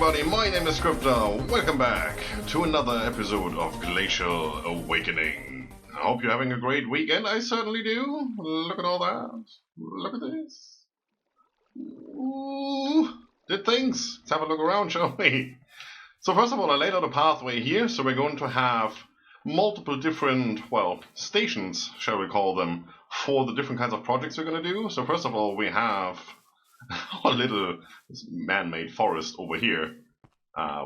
everybody, my name is Scryptar. Welcome back to another episode of Glacial Awakening. I hope you're having a great weekend, I certainly do. Look at all that. Look at this. Ooh, did things. Let's have a look around, shall we? So first of all, I laid out a pathway here, so we're going to have multiple different, well, stations, shall we call them, for the different kinds of projects we're going to do. So first of all, we have our little man-made forest over here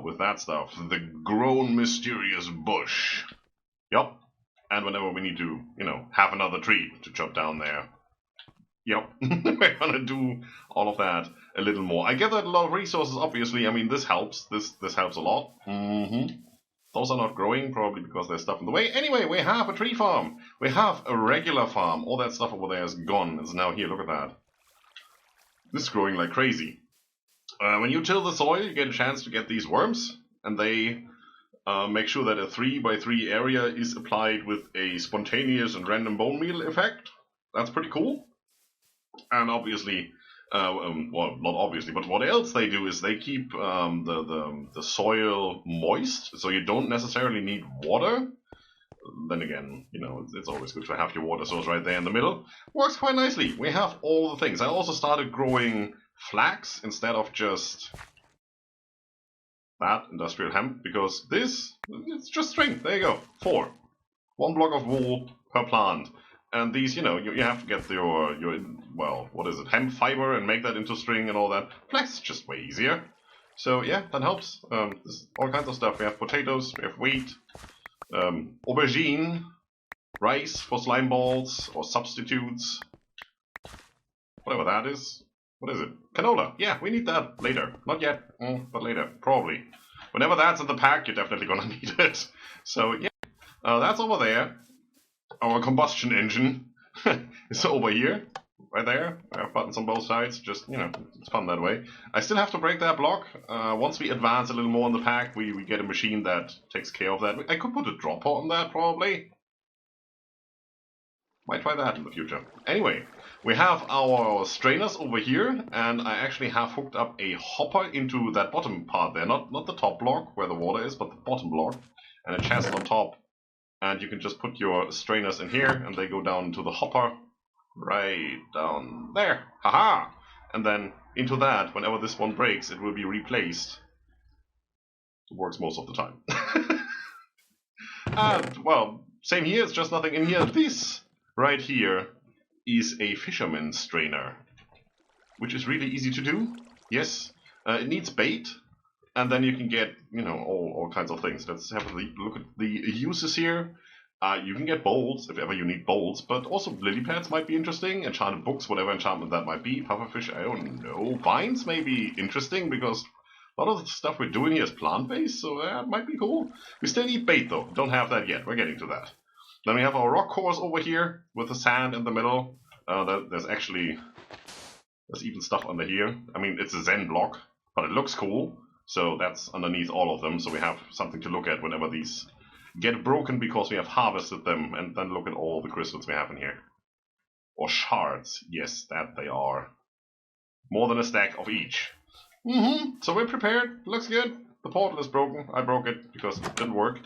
with that stuff. The grown mysterious bush. Yup. And whenever we need to, have another tree to chop down there. Yep. We're gonna do all of that a little more. I gathered a lot of resources, obviously. I mean, this helps. This helps a lot. Those are not growing, probably because there's stuff in the way. Anyway, we have a tree farm. We have a regular farm. All that stuff over there is gone. It's now here. Look at that. This is growing like crazy. When you till the soil, you get a chance to get these worms, and they make sure that a 3x3 area is applied with a spontaneous and random bone meal effect. That's pretty cool. And obviously, well, not obviously, but what else they do is they keep the soil moist, so you don't necessarily need water. Then again, it's always good to have your water source right there in the middle. Works quite nicely. We have all the things. I also started growing flax instead of just that, industrial hemp, because it's just string. There you go. 4. 1 block of wool per plant. And these, you have to get your well, what is it, hemp fiber and make that into string and all that. Flax is just way easier. So yeah, that helps. There's all kinds of stuff. We have potatoes, we have wheat, aubergine, rice for slime balls or substitutes, whatever that is. What is it? Canola. Yeah, we need that later. Not yet, but later, probably. Whenever that's in the pack, you're definitely gonna need it. So yeah, that's over there. Our combustion engine is over here, right there. I have buttons on both sides, just, it's fun that way. I still have to break that block. Once we advance a little more in the pack, we get a machine that takes care of that. I could put a dropper on that, probably. Might try that in the future. Anyway, we have our strainers over here, and I actually have hooked up a hopper into that bottom part there. Not the top block, where the water is, but the bottom block. And a chest on top. And you can just put your strainers in here, and they go down to the hopper, right down there. Haha! And then into that, whenever this one breaks, it will be replaced. It works most of the time. And, well, same here, it's just nothing in here. This right here is a fisherman's strainer, which is really easy to do. Yes, it needs bait. And then you can get, all kinds of things. Let's have a look at the uses here. You can get bowls, if ever you need bowls, but also lily pads might be interesting. Enchanted books, whatever enchantment that might be. Pufferfish, I don't know. Vines may be interesting, because a lot of the stuff we're doing here is plant-based, so that might be cool. We still need bait, though. Don't have that yet. We're getting to that. Then we have our rock course over here, with the sand in the middle. There's even stuff under here. I mean, it's a Zen block, but it looks cool. So that's underneath all of them, so we have something to look at whenever these get broken because we have harvested them, and then look at all the crystals we have in here. Or shards, yes, that they are. More than a stack of each. So we're prepared, looks good. The portal is broken, I broke it because it didn't work.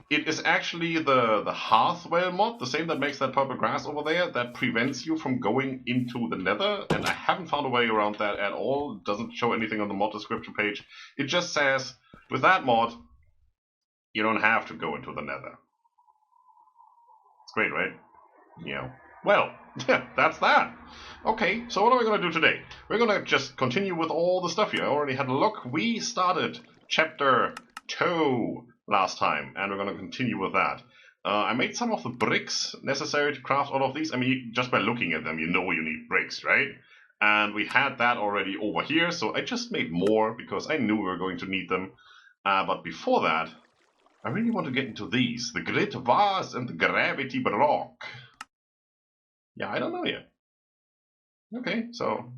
It is actually the Hearthwell mod, the same that makes that purple grass over there, that prevents you from going into the nether, and I haven't found a way around that at all. It doesn't show anything on the mod description page. It just says, with that mod, you don't have to go into the nether. It's great, right? Yeah. Well, that's that. Okay, so what are we going to do today? We're going to just continue with all the stuff here. I already had a look. We started chapter 2 last time, and we're going to continue with that. I made some of the bricks necessary to craft all of these. I mean, just by looking at them, you know you need bricks, right? And we had that already over here, so I just made more because I knew we were going to need them. But before that, I really want to get into these. The grit vase and the gravity block. Yeah, I don't know yet. Okay, so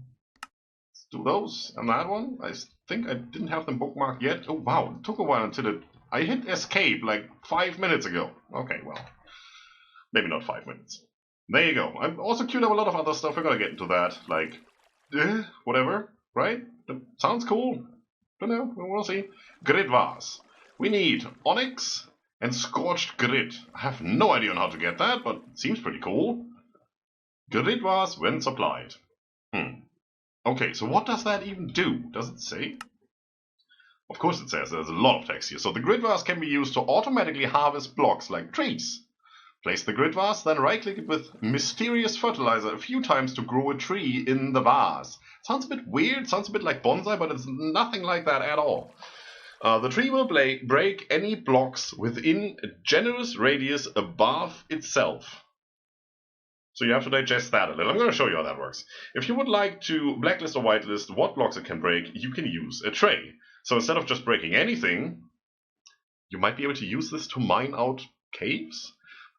let's do those and that one. I think I didn't have them bookmarked yet. Oh wow, it took a while until I hit escape like 5 minutes ago. Okay, well, maybe not 5 minutes. There you go. I've also queued up a lot of other stuff. We're gonna get into that, like, whatever, right? That sounds cool. Don't know. We'll see. Grit vase. We need onyx and scorched grit. I have no idea on how to get that, but it seems pretty cool. Grit vase when supplied. Okay, so what does that even do? Does it say? Of course it says. There's a lot of text here. So the grit vase can be used to automatically harvest blocks like trees. Place the grit vase, then right-click it with mysterious fertilizer a few times to grow a tree in the vase. Sounds a bit weird, sounds a bit like bonsai, but it's nothing like that at all. The tree will break any blocks within a generous radius above itself. So you have to digest that a little. I'm going to show you how that works. If you would like to blacklist or whitelist what blocks it can break, you can use a tray. So instead of just breaking anything, you might be able to use this to mine out caves.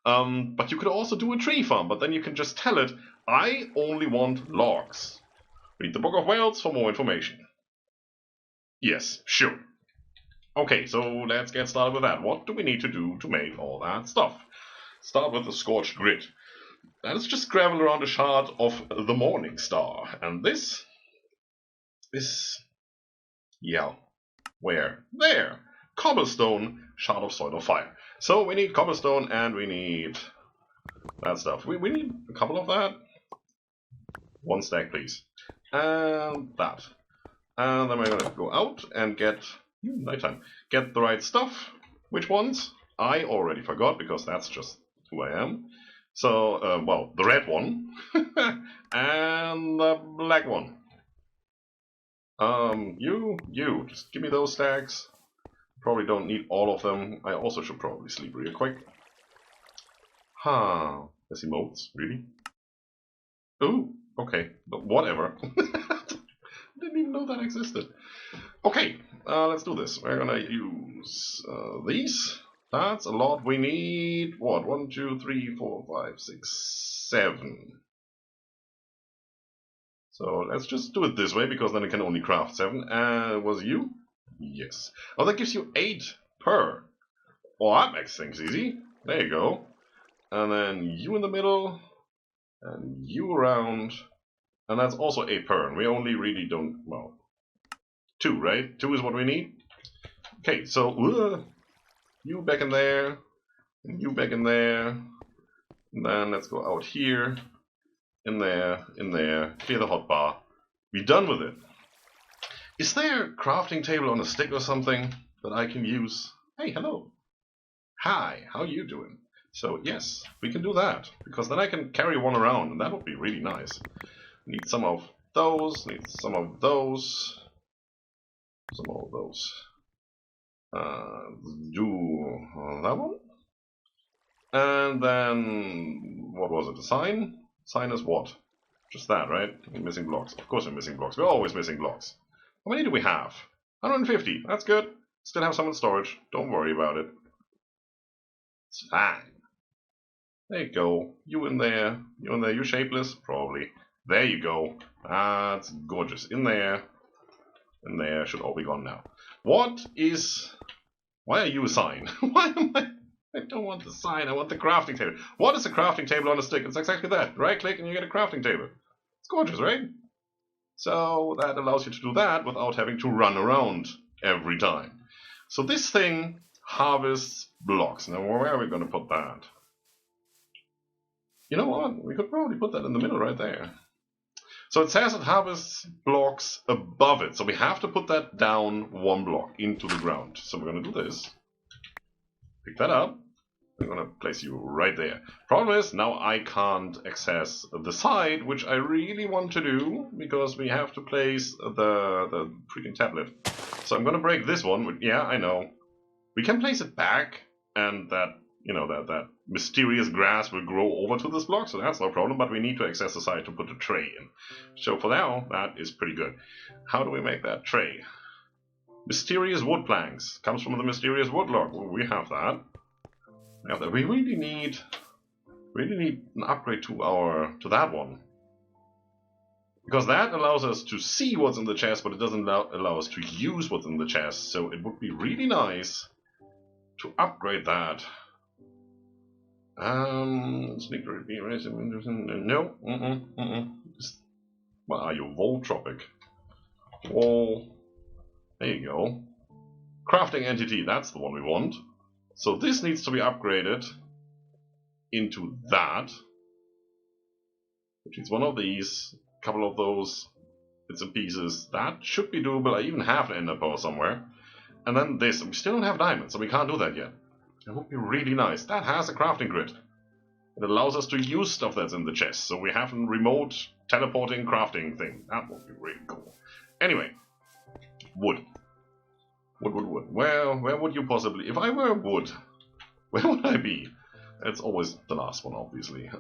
But you could also do a tree farm, but then you can just tell it, I only want logs. Read the Book of Whales for more information. Yes, sure. Okay, so let's get started with that. What do we need to do to make all that stuff? Start with the scorched grit. Let's just gravel around a shard of the morning star. And this, yeah, where? There! Cobblestone, shard of soil of fire. So we need cobblestone and we need that stuff. We need a couple of that. One stack, please. And that. And then we're going to go out and get, nighttime, get the right stuff. Which ones? I already forgot because that's just who I am. So, well, the red one and the black one. You, just give me those stacks. Probably don't need all of them. I also should probably sleep real quick. There's emotes, really? Ooh, okay, but whatever. Didn't even know that existed. Okay, let's do this. We're gonna use these. That's a lot. We need, what, 1, 2, 3, 4, 5, 6, 7. So let's just do it this way, because then it can only craft 7. Was you? Yes. Oh, that gives you 8 per. Oh, that makes things easy. There you go. And then you in the middle, and you around, and that's also 8 per. And we only really don't, well, 2, right? 2 is what we need. Okay, so you back in there, and you back in there, and then let's go out here, in there, clear the hotbar. Be done with it. Is there a crafting table on a stick or something that I can use? Hey, hello. Hi, how you doing? So yes, we can do that, because then I can carry one around, and that would be really nice. Need some of those, need some of those, some of those. Do that one. And then, what was it, a sign? Sign is what? Just that, right? We're missing blocks. Of course we're missing blocks. We're always missing blocks. How many do we have? 150. That's good. Still have some in storage. Don't worry about it. It's fine. There you go. You in there. You in there. You shapeless? Probably. There you go. That's gorgeous. In there. In there. Should all be gone now. What is... Why are you a sign? Why am I... I don't want the sign. I want the crafting table. What is a crafting table on a stick? It's exactly that. Right click and you get a crafting table. It's gorgeous, right? So that allows you to do that without having to run around every time. So this thing harvests blocks. Now where are we going to put that? You know what? We could probably put that in the middle right there. So it says it harvests blocks above it. So we have to put that down 1 block into the ground. So we're going to do this. Pick that up. I'm going to place you right there. Problem is, now I can't access the side, which I really want to do, because we have to place the freaking tablet. So I'm going to break this one. Yeah, I know. We can place it back, and that, you know, that mysterious grass will grow over to this block, so that's no problem, but we need to access the side to put a tray in. So for now, that is pretty good. How do we make that tray? Mysterious wood planks. Comes from the mysterious wood log. Well, we have that. We really need an upgrade to that one. Because that allows us to see what's in the chest, but it doesn't allow us to use what's in the chest. So it would be really nice to upgrade that. Sneak no. What are you? Voltropic. Wall. There you go. Crafting entity, that's the one we want. So this needs to be upgraded into that. Which is one of these, a couple of those bits and pieces. That should be doable. I even have an ender pearl somewhere. And then this. We still don't have diamonds, so we can't do that yet. That would be really nice. That has a crafting grid. It allows us to use stuff that's in the chest. So we have a remote teleporting crafting thing. That would be really cool. Anyway. Wood. Wood. Well, where would you possibly... If I were wood, where would I be? It's always the last one, obviously.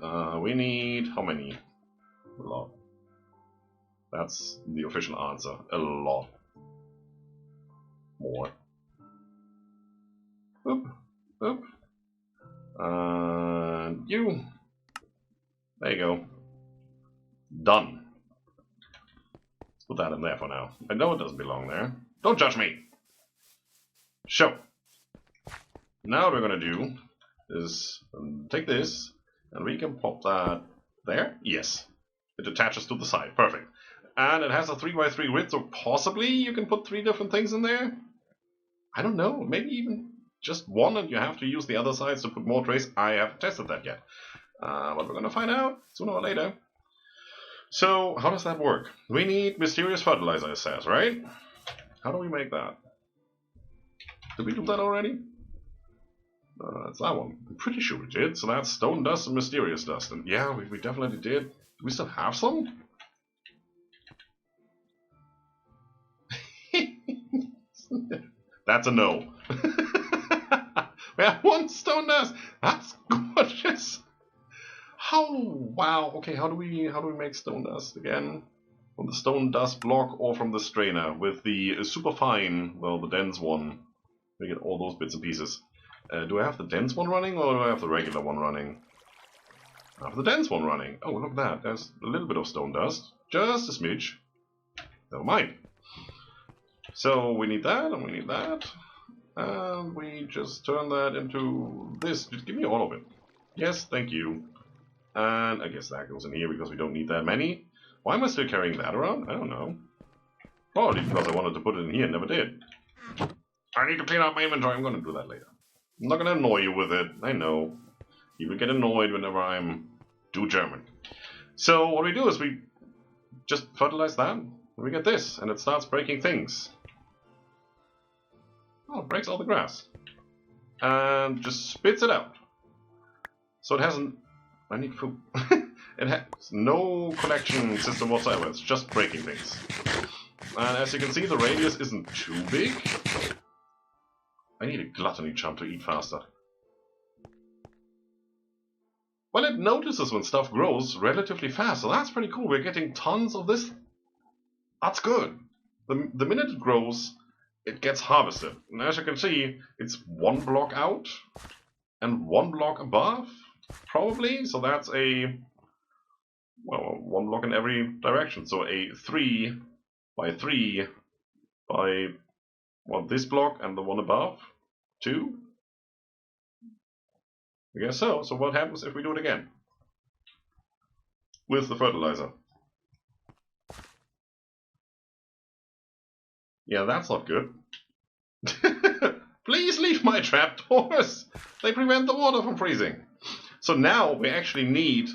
We need... How many? A lot. That's the official answer. A lot. More. Oop. Oop. And you. There you go. Done. Let's put that in there for now. I know it doesn't belong there. Don't judge me! So. Now what we're going to do is take this, and we can pop that there. Yes. It attaches to the side. Perfect. And it has a 3x3 grid, so possibly you can put 3 different things in there? I don't know. Maybe even just one, and you have to use the other sides to put more trays. I haven't tested that yet. But we're going to find out sooner or later. So, how does that work? We need mysterious fertilizer, it says, right? How do we make that? Did we do that already? It's that one. I'm pretty sure we did. So that's stone dust and mysterious dust. And yeah, we definitely did. Do we still have some? That's a no. We have 1 stone dust. That's gorgeous. How? Wow. Okay. How do we make stone dust again? From the stone dust block or from the strainer with the super fine, well, the dense one. We get all those bits and pieces. Do I have the dense one running or do I have the regular one running? I have the dense one running. Oh, look at that. There's a little bit of stone dust. Just a smidge. Never mind. So we need that and we need that. And we just turn that into this. Just give me all of it. Yes, thank you. And I guess that goes in here because we don't need that many. Why am I still carrying that around? I don't know. Probably because I wanted to put it in here and never did. I need to clean out my inventory. I'm going to do that later. I'm not going to annoy you with it. I know. People get annoyed whenever I'm too German. So what we do is we just fertilize that. And we get this. And it starts breaking things. Oh, it breaks all the grass. And just spits it out. So it hasn't... I need food. It has no collection system whatsoever. It's just breaking things. And as you can see, the radius isn't too big. I need a gluttony chump to eat faster. Well, it notices when stuff grows relatively fast, so that's pretty cool. We're getting tons of this. That's good. The minute it grows, it gets harvested. And as you can see, it's 1 block out and 1 block above, probably. So that's a, well, 1 block in every direction. So a 3 by 3 by, well, this block and the one above, 2. I guess so. So what happens if we do it again? With the fertilizer. Yeah, that's not good. Please leave my trapdoors! They prevent the water from freezing. So now we actually need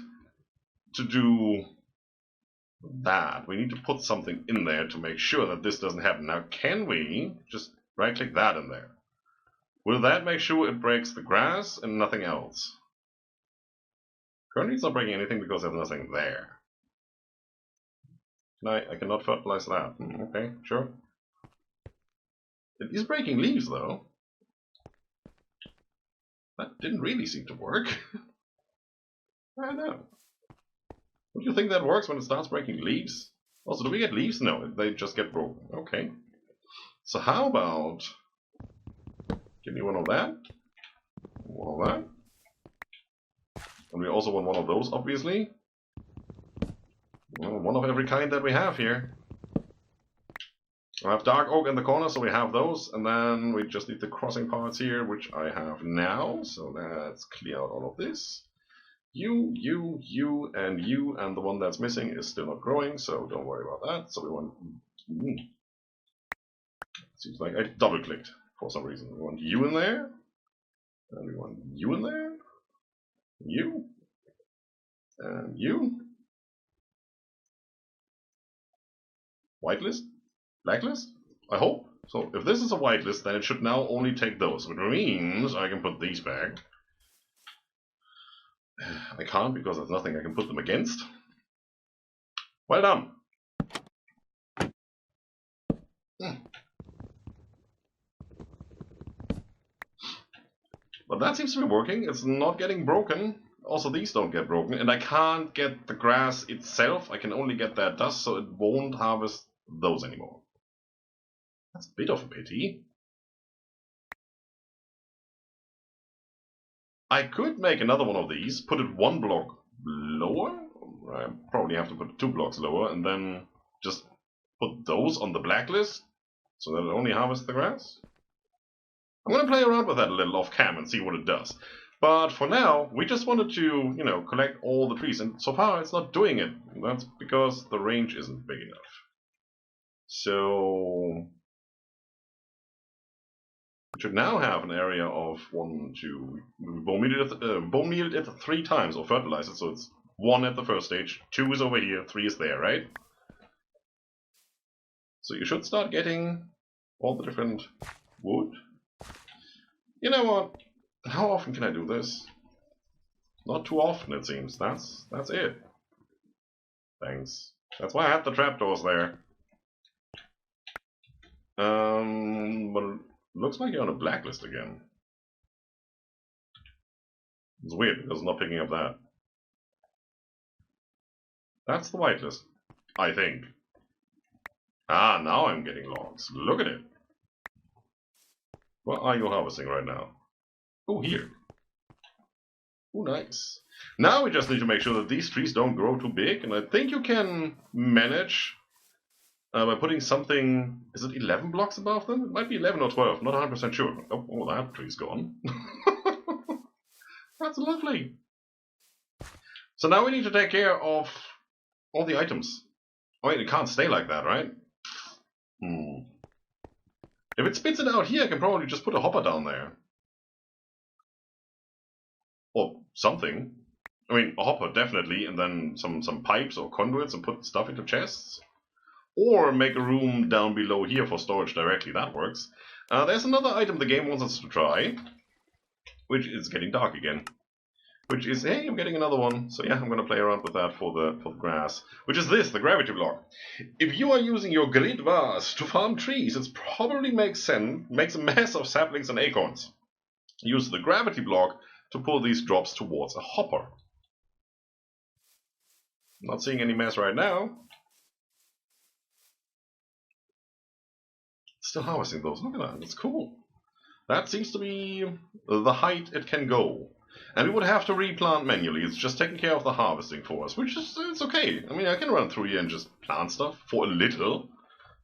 to do that. We need to put something in there to make sure that this doesn't happen. Now, can we just right-click that in there? Will that make sure it breaks the grass and nothing else? Currently it's not breaking anything because there's nothing there. I cannot fertilize that. Okay, sure. It is breaking leaves though. That didn't really seem to work. I don't know. Don't you think that works when it starts breaking leaves? Also, do we get leaves? No, they just get broken. Okay. So how about... Give me one of that. One of that. And we also want one of those, obviously. Well, one of every kind that we have here. I have dark oak in the corner, so we have those. And then we just need the crossing parts here, which I have now. So let's clear out all of this. You, and the one that's missing is still not growing, so don't worry about that. So we want Seems like I double-clicked for some reason. We want you in there. And we want you in there. You. And you. Whitelist? Blacklist? I hope. So if this is a whitelist, then it should now only take those, which means I can put these back. I can't because there's nothing I can put them against. Well done. But that seems to be working. It's not getting broken. Also, these don't get broken. And I can't get the grass itself. I can only get that dust, so it won't harvest those anymore. That's a bit of a pity. I could make another one of these, put it 1 block lower. I probably have to put it 2 blocks lower, and then just put those on the blacklist, so that it only harvests the grass. I'm going to play around with that a little off cam and see what it does. But for now, we just wanted to, you know, collect all the trees, and so far it's not doing it. That's because the range isn't big enough. So we should now have an area of 1, 2. Bone mealed it 3 times, or fertilized it, so it's 1 at the first stage, 2 is over here, 3 is there, right? So you should start getting all the different wood. You know what? How often can I do this? Not too often, it seems. That's it. Thanks. That's why I had the trapdoors there. But it looks like you're on a blacklist again. It's weird because it's not picking up that. That's the whitelist, I think. Ah, now I'm getting logs. Look at it. What are you harvesting right now? Oh, here. Oh, nice. Now we just need to make sure that these trees don't grow too big, and I think you can manage by putting something. Is it 11 blocks above them? It might be 11 or 12, not 100% sure. Oh, that tree's gone. That's lovely. So now we need to take care of all the items. Oh, wait, it can't stay like that, right? If it spits it out here, I can probably just put a hopper down there. Or something. I mean, a hopper, definitely, and then some pipes or conduits and put stuff into chests. Or make a room down below here for storage directly, that works. There's another item the game wants us to try, which is getting dark again. Which is, hey, I'm getting another one. So yeah, I'm going to play around with that for the grass. Which is this, the gravity block. If you are using your grid vase to farm trees, it probably makes a mess of saplings and acorns. Use the gravity block to pull these drops towards a hopper. I'm not seeing any mess right now. Still harvesting those. Look at that, that's cool. That seems to be the height it can go. And we would have to replant manually. It's just taking care of the harvesting for us, which is it's okay. I mean, I can run through here and just plant stuff for a little.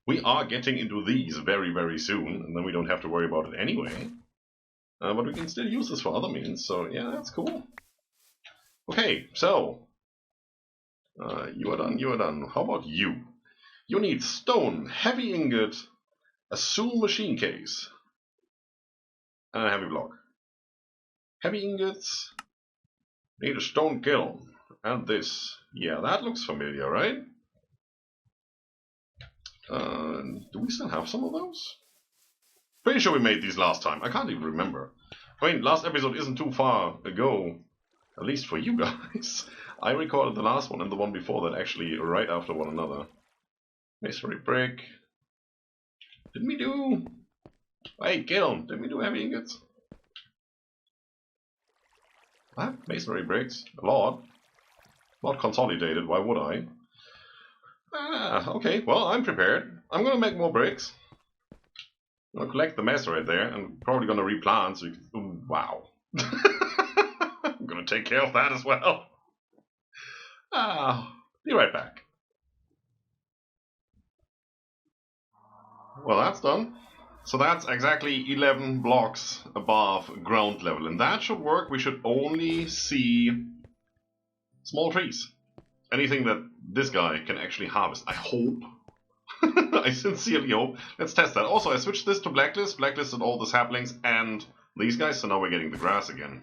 We are getting into these very, very soon, and then we don't have to worry about it anyway. But we can still use this for other means, so yeah, that's cool. Okay, so you are done, you are done. How about you? You need stone, heavy ingot, a Zoom machine case, and a heavy block. Heavy ingots, need a stone kiln, and this. Yeah, that looks familiar, right? Do we still have some of those? Pretty sure we made these last time. I can't even remember. I mean, last episode isn't too far ago, at least for you guys. I recorded the last one and the one before that actually right after one another. Masonry brick. Didn't we do... Hey, kiln, didn't we do heavy ingots? What? Masonry bricks? A lot. Not consolidated, why would I? Ah, okay, well, I'm prepared. I'm gonna make more bricks. I'm gonna collect the mess right there, and probably gonna replant so you can... Ooh, wow. I'm gonna take care of that as well. Be right back. Well, that's done. So that's exactly 11 blocks above ground level, and that should work. We should only see small trees. Anything that this guy can actually harvest, I hope. I sincerely hope. Let's test that. Also, I switched this to blacklist, blacklisted all the saplings and these guys, so now we're getting the grass again.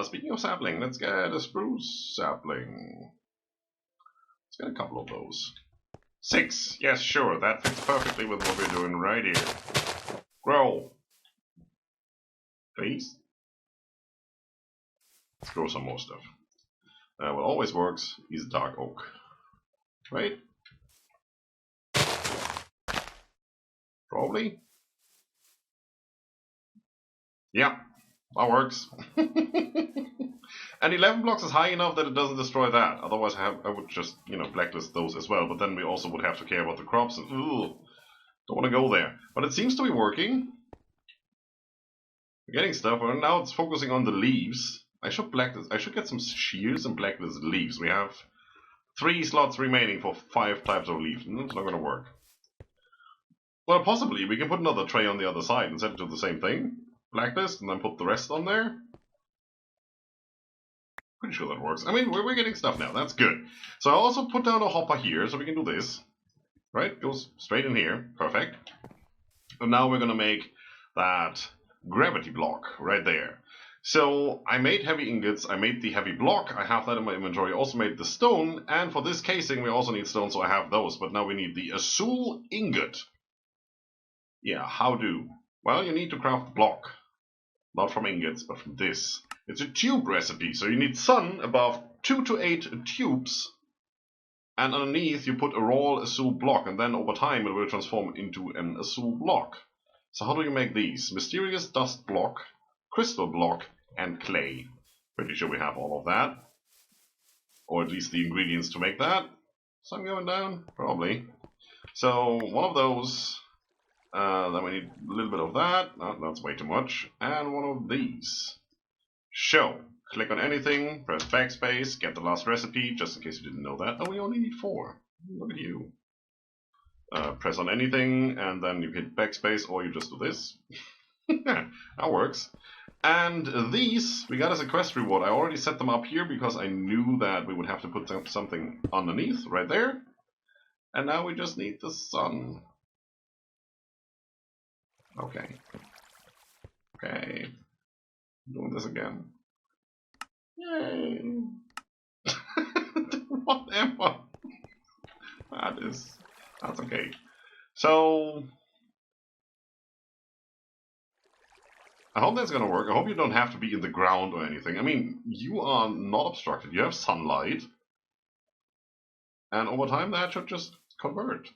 Speaking of sapling, let's get a spruce sapling. Let's get a couple of those. 6. Yes, sure. That fits perfectly with what we're doing right here. Grow. Please. Let's grow some more stuff. What always works is dark oak. Right? Probably. Yeah, that works. And 11 blocks is high enough that it doesn't destroy that. Otherwise, I would just, blacklist those as well. But then we also would have to care about the crops, and don't want to go there. But it seems to be working. We're getting stuff, and now it's focusing on the leaves. I should get some shears and blacklist leaves. We have 3 slots remaining for 5 types of leaves. It's not going to work. Well, possibly we can put another tray on the other side and set it to the same thing. Blacklist, and then put the rest on there. Pretty sure that works. I mean, we're getting stuff now. That's good. So I also put down a hopper here, so we can do this. Right? Goes straight in here. Perfect. And now we're going to make that gravity block right there. So I made heavy ingots. I made the heavy block. I have that in my inventory. I also made the stone. And for this casing, we also need stone, so I have those. But now we need the azul ingot. Yeah, how do? Well, you need to craft the block. Not from ingots, but from this. It's a tube recipe, so you need sun above 2 to 8 tubes, and underneath you put a raw azul block, and then over time it will transform into an azul block. So how do you make these? Mysterious dust block, crystal block, and clay. Pretty sure we have all of that. Or at least the ingredients to make that. Sun going down? Probably. So one of those. Then we need a little bit of that. No, that's way too much. And one of these. Show. Click on anything, press backspace, get the last recipe, just in case you didn't know that. Oh, we only need 4. Look at you. Press on anything, and then you hit backspace, or you just do this. That works. And these, we got as a quest reward. I already set them up here because I knew that we would have to put something underneath, right there. And now we just need the sun. Okay. Okay. Doing this again. Yay! Whatever. That's okay. So I hope that's gonna work. I hope you don't have to be in the ground or anything. I mean, you are not obstructed. You have sunlight. And over time that should just convert.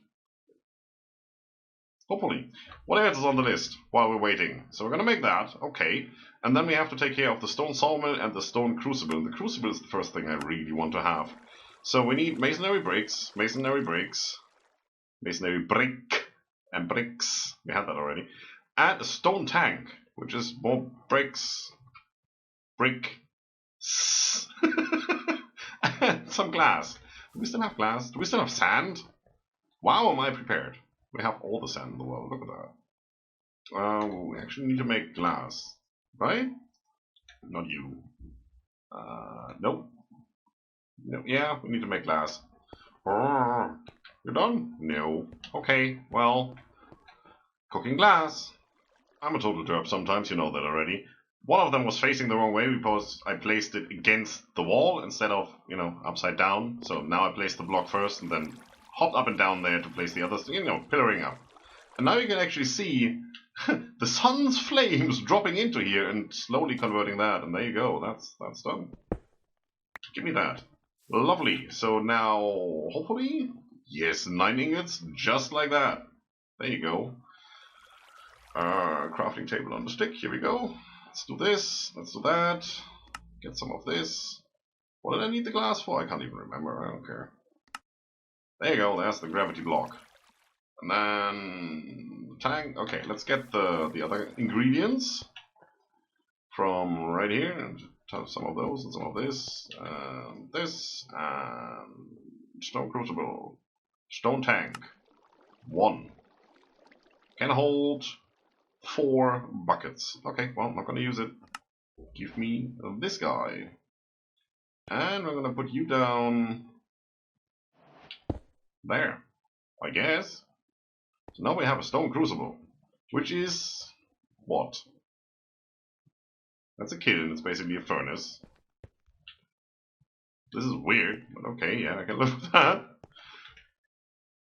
Hopefully. What else is on the list while we're waiting? So we're gonna make that, okay. And then we have to take care of the stone sawmill and the stone crucible. And the crucible is the first thing I really want to have. So we need masonry bricks, masonry brick, and bricks. We had that already. And a stone tank, which is more bricks, and some glass. Do we still have glass? Do we still have sand? Wow, am I prepared. We have all the sand in the world. Look at that. We actually need to make glass, right? Not you. Nope. No, yeah, we need to make glass. You're done? No. Okay, well, cooking glass. I'm a total derp sometimes, you know that already. One of them was facing the wrong way because I placed it against the wall instead of, upside down. So now I placed the block first and then hopped up and down there to place the others, pillaring up. And now you can actually see the sun's flames dropping into here and slowly converting that. And there you go, that's done. Give me that. Lovely. So now, hopefully, yes, 9 ingots, just like that. There you go. Crafting table on the stick, here we go. Let's do this, let's do that. Get some of this. What did I need the glass for? I can't even remember, I don't care. There you go, there's the gravity block. And then the tank. Okay, let's get the other ingredients from right here and some of those and some of this and this and stone crucible, stone tank. 1 can hold 4 buckets. Okay, well, I'm not gonna use it. Give me this guy, and we're gonna put you down there. I guess. So now we have a stone crucible, which is what? That's a kiln. It's basically a furnace. This is weird, but okay, yeah, I can live with that.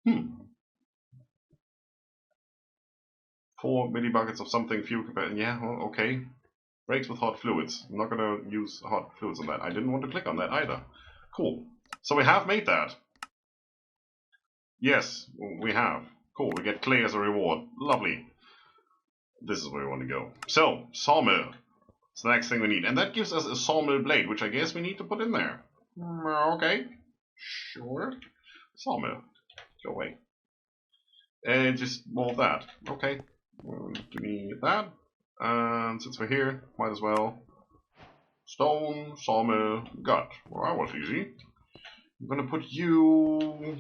Hmm. 4 millibuckets of something, fuel capacity. Yeah, well, okay. Breaks with hot fluids. I'm not gonna use hot fluids on that. I didn't want to click on that either. Cool. So we have made that. Yes, we have. Cool, we get clay as a reward. Lovely. This is where we want to go. So, sawmill. It's the next thing we need. And that gives us a sawmill blade, which I guess we need to put in there. Okay. Sure. Sawmill. Go away. And just more of that. Okay. Give me that. And since we're here, might as well. Stone, sawmill, gut. Well, that was easy. I'm gonna put you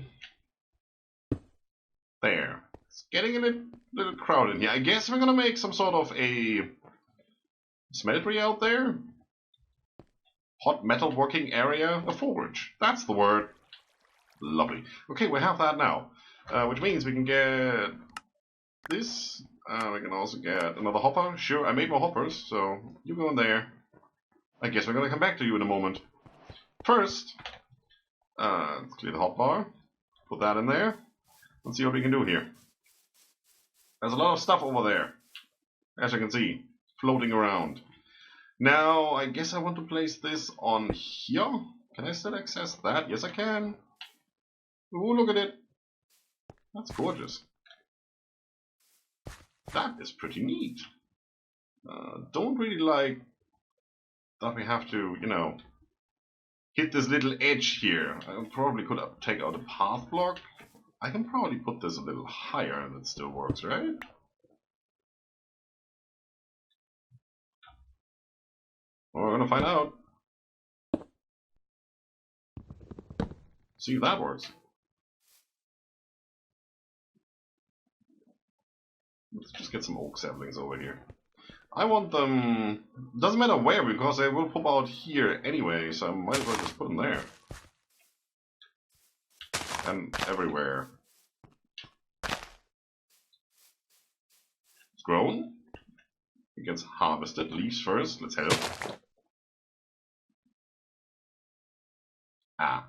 there. It's getting a little crowded here. I guess we're gonna make some sort of a smeltery out there. Hot metal working area. A forge. That's the word. Lovely. Okay, we have that now. Which means we can get this. We can also get another hopper. Sure, I made more hoppers, so you go in there. I guess we're gonna come back to you in a moment. First, let's clear the hotbar. Put that in there. Let's see what we can do here. There's a lot of stuff over there, as you can see, floating around. Now, I guess I want to place this on here. Can I still access that? Yes, I can. Ooh, look at it. That's gorgeous. That is pretty neat. Don't really like that we have to, you know, hit this little edge here. I probably could take out a path block. I can probably put this a little higher and it still works, right? Well, we're gonna find out. See if that works. Let's just get some oak saplings over here. I want them... Doesn't matter where, because they will pop out here anyway, so I might as well just put them there. And everywhere. It's grown. It gets harvested. Leaves first. Let's help. Ah.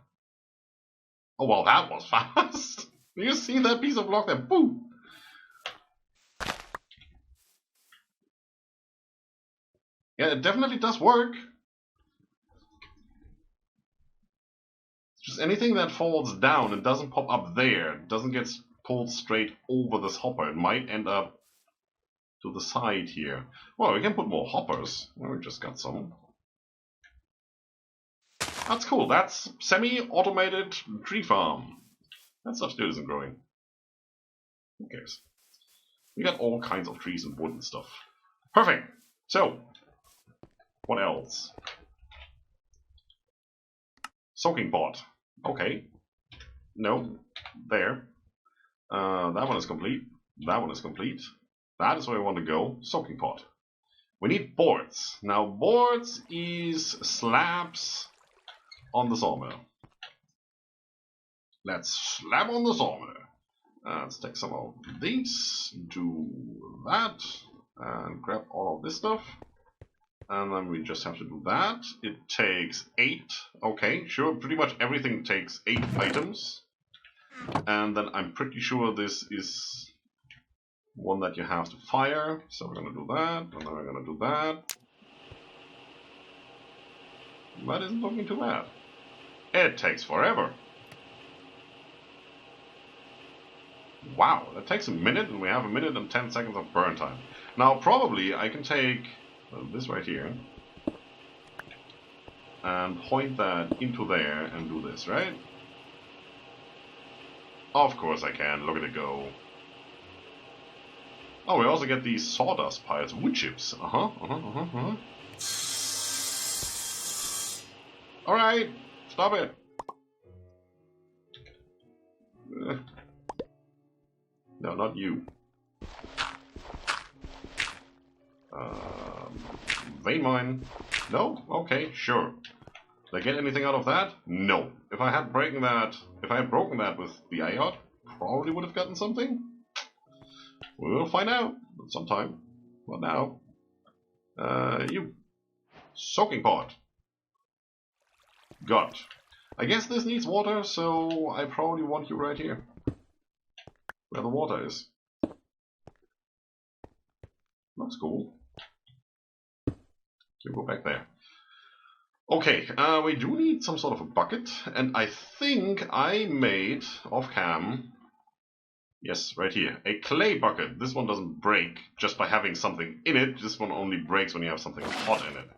Oh, well, that was fast. Do you see that piece of block there? Boom! Yeah, it definitely does work. Just anything that falls down and doesn't pop up there, doesn't get pulled straight over this hopper. It might end up to the side here. Well, we can put more hoppers. Well, we just got some. That's cool. That's semi-automated tree farm. That stuff still isn't growing. Who cares? We got all kinds of trees and wood and stuff. Perfect. So, what else? Soaking pot. Okay. No. There. That one is complete. That one is complete. That is where I want to go. Soaking pot. We need boards. Now, boards is slabs on the sawmill. Let's slab on the sawmill. Let's take some of these. Do that. And grab all of this stuff. And then we just have to do that. It takes 8. Okay, sure. Pretty much everything takes 8 items. And then I'm pretty sure this is one that you have to fire. So we're going to do that. And then we're going to do that. That isn't looking too bad. It takes forever. Wow, that takes a minute, and we have a minute and 10 seconds of burn time. Now, probably I can take this right here and point that into there and do this, right? Of course I can. Look at it go. Oh, we also get these sawdust piles, wood chips. Alright, stop it. No, not you. Vein mine. No? Okay, sure. Did I get anything out of that? No. If I had broken that with the IOT, probably would have gotten something. We'll find out sometime. Not now. You. Soaking pot. Got. I guess this needs water, so I probably want you right here. Where the water is. Looks cool. You go back there. Okay, we do need some sort of a bucket, and I think I made, off cam, yes, right here, a clay bucket. This one doesn't break just by having something in it. This one only breaks when you have something hot in it.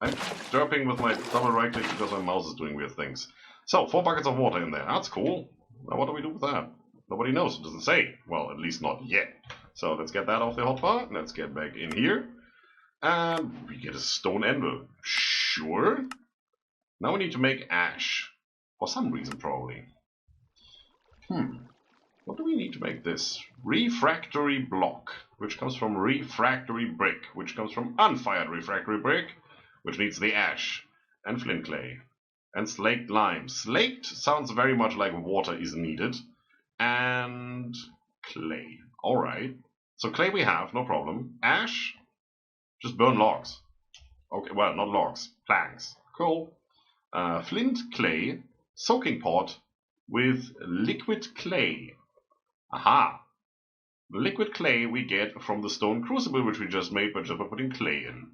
I'm derping with my double right click because my mouse is doing weird things. So, 4 buckets of water in there. That's cool. Now what do we do with that? Nobody knows. It doesn't say. Well, at least not yet. So let's get that off the hotbar. Let's get back in here. And we get a stone anvil. Sure. Now we need to make ash. For some reason, probably. What do we need to make this? Refractory block, which comes from refractory brick, which comes from unfired refractory brick, which needs the ash. And flint clay. And slaked lime. Slaked sounds very much like water is needed. And clay. Alright. So clay we have, no problem. Ash? Just burn logs. Okay, well, not logs. Planks. Cool. Flint clay. Soaking pot with liquid clay. Aha! The liquid clay we get from the stone crucible which we just made by putting clay in.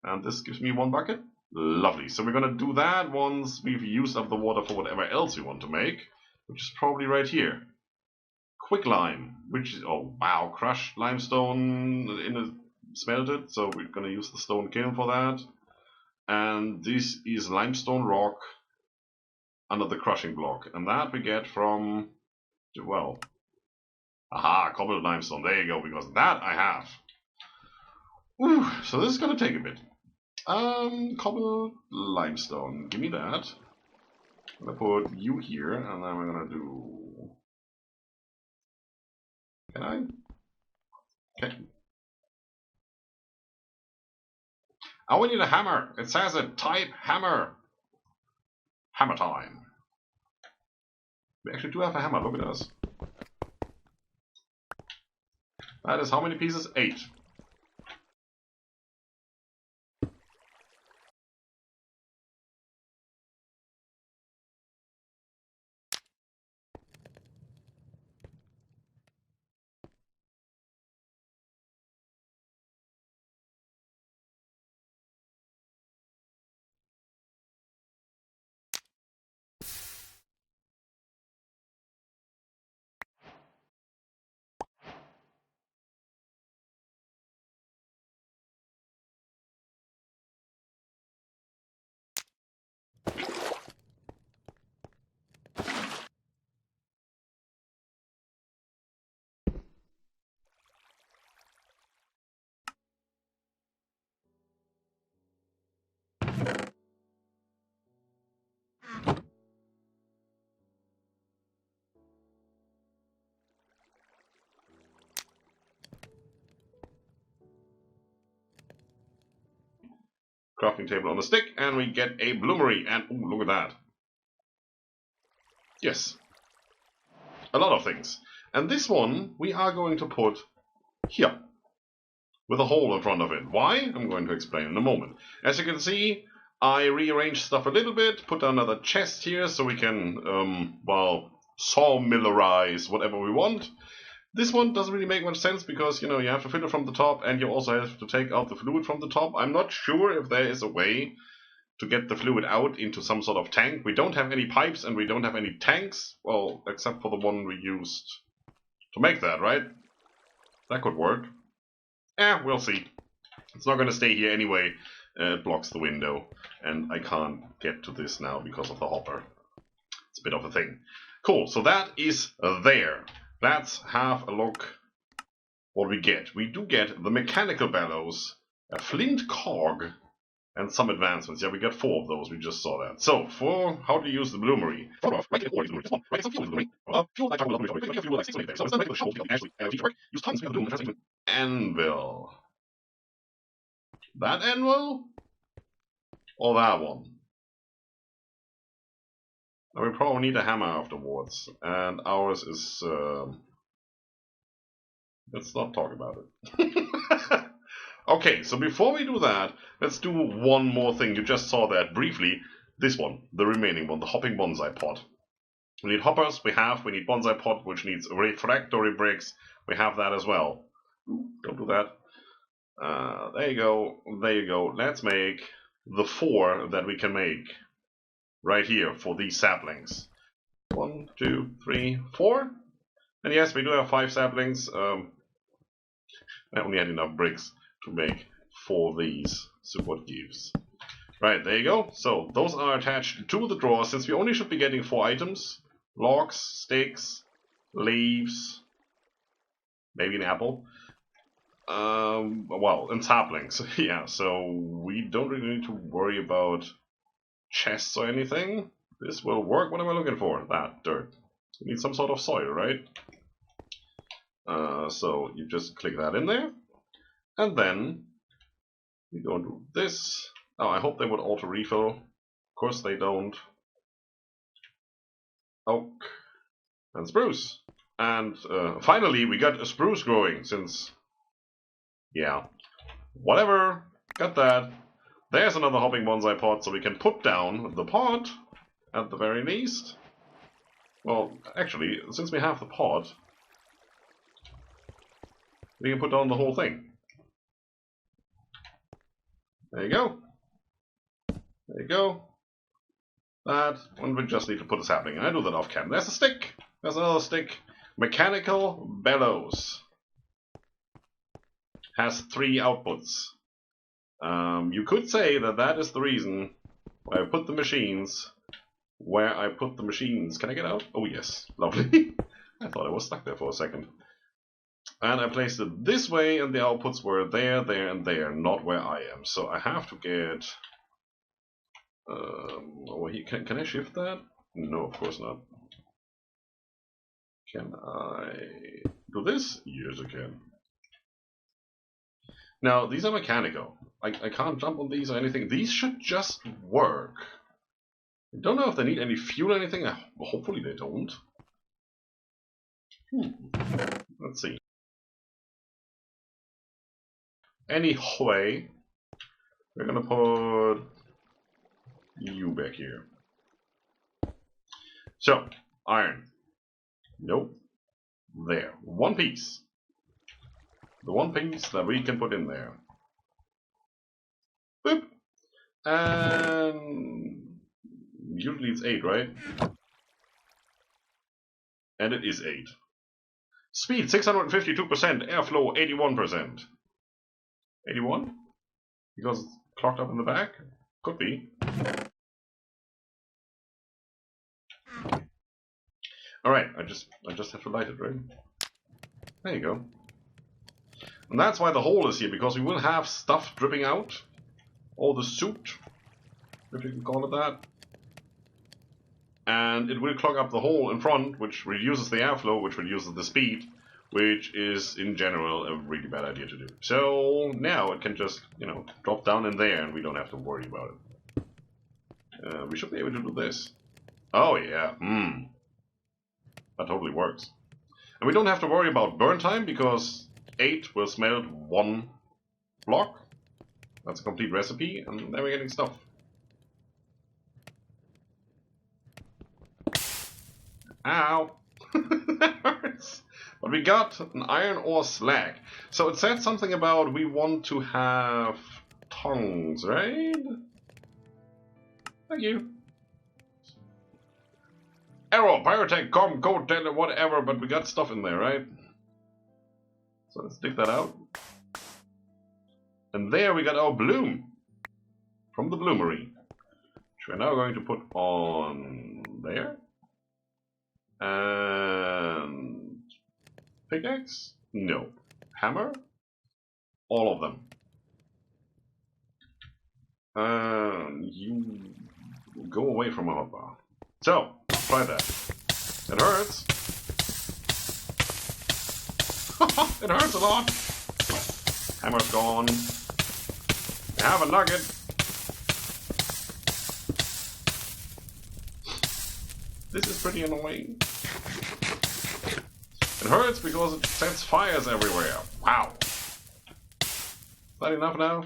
And this gives me 1 bucket. Lovely. So we're gonna do that once we've used up the water for whatever else we want to make. Which is probably right here. Quick lime, which is, oh wow, crushed limestone in a smelted, so we're gonna use the stone kiln for that. And this is limestone rock under the crushing block, and that we get from, well, aha, cobbled limestone, there you go, because that I have. Ooh, so this is gonna take a bit. Cobbled limestone, give me that. I'm gonna put you here, and then we're gonna do. Can I? Okay. Oh, we need a hammer. It says it. Type hammer. Hammer time. We actually do have a hammer. Look at us. That is how many pieces? 8. Crafting table on the stick, and we get a bloomery. And ooh, look at that. Yes. A lot of things. And this one we are going to put here. With a hole in front of it. Why? I'm going to explain in a moment. As you can see, I rearranged stuff a little bit, put another chest here so we can, well, sawmillerize whatever we want. This one doesn't really make much sense because, you know, you have to fill it from the top and you also have to take out the fluid from the top. I'm not sure if there is a way to get the fluid out into some sort of tank. We don't have any pipes and we don't have any tanks. Well, except for the one we used to make that, right? That could work. Eh, we'll see. It's not going to stay here anyway. It blocks the window. And I can't get to this now because of the hopper. It's a bit of a thing. Cool, so that is there. Let's have a look what we get. We do get the mechanical bellows, a flint cog, and some advancements. Yeah, we get 4 of those. We just saw that. So, for how to use the bloomery. Anvil. That anvil? or that one. And we probably need a hammer afterwards, and ours is... let's not talk about it. Okay, so before we do that, let's do one more thing. You just saw that briefly. This one, the remaining one, the hopping bonsai pot. We need hoppers, we need bonsai pot, which needs refractory bricks. We have that as well. Don't do that. There you go. Let's make the 4 that we can make right here for these saplings. 1, 2, 3, 4. And yes, we do have 5 saplings. I only had enough bricks to make 4 of these. So what gives? Right, there you go. So those are attached to the drawer. Since we only should be getting 4 items: logs, sticks, leaves, maybe an apple. Well, and saplings. Yeah, so we don't really need to worry about chests or anything. This will work. What am I looking for? That dirt. We need some sort of soil, right? So you just click that in there, and then we go and do this. Oh, I hope they would auto refill. Of course they don't. Oak and spruce. And finally we got a spruce growing since... Yeah. Whatever. Got that. There's another hopping bonsai pot, so we can put down the pot at the very least. Well, actually, since we have the pot, we can put down the whole thing. There you go. There you go. That, and we just need to put a sapling, and I do that off cam. There's a stick! There's another stick. Mechanical bellows. Has 3 outputs. You could say that that is the reason why I put the machines where I put the machines. Can I get out? Oh yes, lovely. I thought I was stuck there for a second. And I placed it this way, and the outputs were there, there, and there, not where I am. So I have to get... can I shift that? No, of course not. Can I do this? Yes, I can. Now, these are mechanical. I can't jump on these or anything. These should just work. I don't know if they need any fuel or anything. Hopefully they don't. Let's see. Anyway, we're gonna put you back here. So, iron. Nope. There. One piece. The one piece that we can put in there. Boop. And usually it's 8, right? And it is 8. Speed 652%, airflow 81%. 81? Because it's clocked up in the back? Could be. Alright, I just have to light it, right? There you go. And that's why the hole is here, because we will have stuff dripping out. Or the soot, if you can call it that. And it will clog up the hole in front, which reduces the airflow, which reduces the speed, which is, in general, a really bad idea to do. So now it can just, drop down in there, and we don't have to worry about it. We should be able to do this. Oh yeah, that totally works. And we don't have to worry about burn time, because 8 will smelt 1 block. That's a complete recipe, and then we're getting stuff. Ow! That hurts! But we got an iron ore slag. So it said something about we want to have tongs, right? Thank you. Arrow, pyrotech, com, code, tele, whatever, but we got stuff in there, right? So let's dig that out. And there we got our bloom from the bloomery, which we're now going to put on there. And pickaxe? No. Hammer? All of them. And you go away from my hotbar. So, try that. It hurts. It hurts a lot. Hammer's gone. I have a nugget. pretty annoying. It hurts because it sets fires everywhere. Wow. Is that enough now?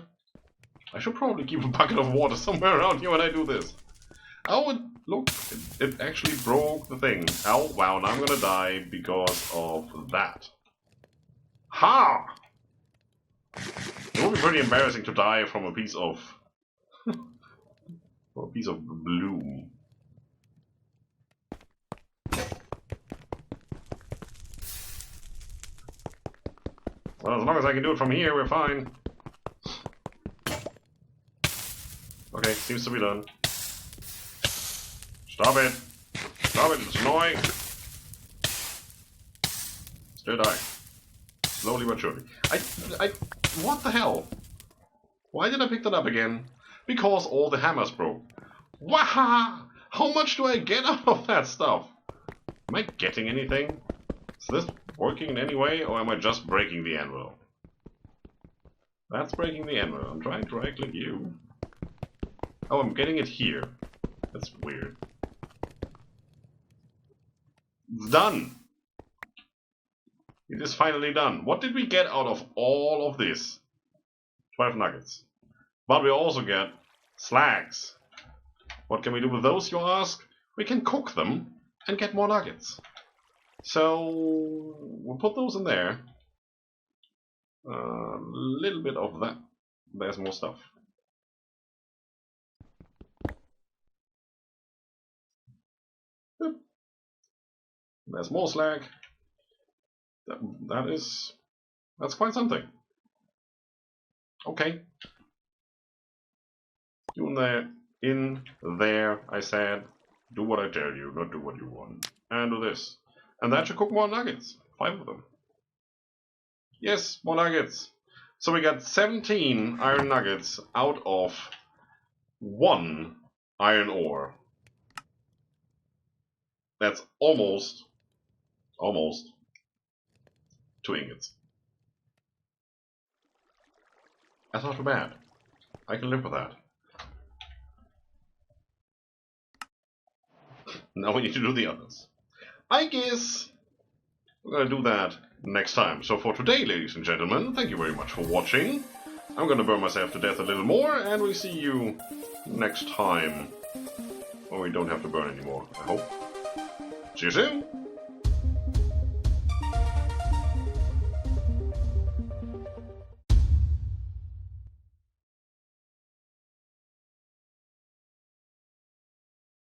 I should probably keep a bucket of water somewhere around here when I do this. Oh, look, it actually broke the thing. Oh, wow, now I'm gonna die because of that. Ha! It would be pretty embarrassing to die from a piece of... or a piece of bloom. Well, as long as I can do it from here, we're fine. Okay, seems to be done. Stop it! Stop it, it's annoying! Still dying. Slowly but surely. What the hell? Why did I pick that up again? Because all the hammers broke. Waha! How much do I get out of that stuff? Am I getting anything? Is this working in any way, or am I just breaking the anvil? That's breaking the anvil. I'm trying to right-click you. Oh, I'm getting it here. That's weird. It's done! It is finally done. What did we get out of all of this? 12 nuggets. But we also get slags. What can we do with those, you ask? We can cook them and get more nuggets. So we'll put those in there. A little bit of that. There's more stuff. Yep. There's more slag. That's quite something. Okay. In there, I said, do what I tell you, not do what you want. And do this. And that should cook more nuggets. 5 of them. Yes, more nuggets. So we got 17 iron nuggets out of 1 iron ore. That's almost 2 ingots. That's not too bad. I can live with that. Now we need to do the others. I guess we're gonna do that next time. So for today, ladies and gentlemen, thank you very much for watching. I'm gonna burn myself to death a little more, and we'll see you next time. Or we don't have to burn anymore, I hope. See you soon!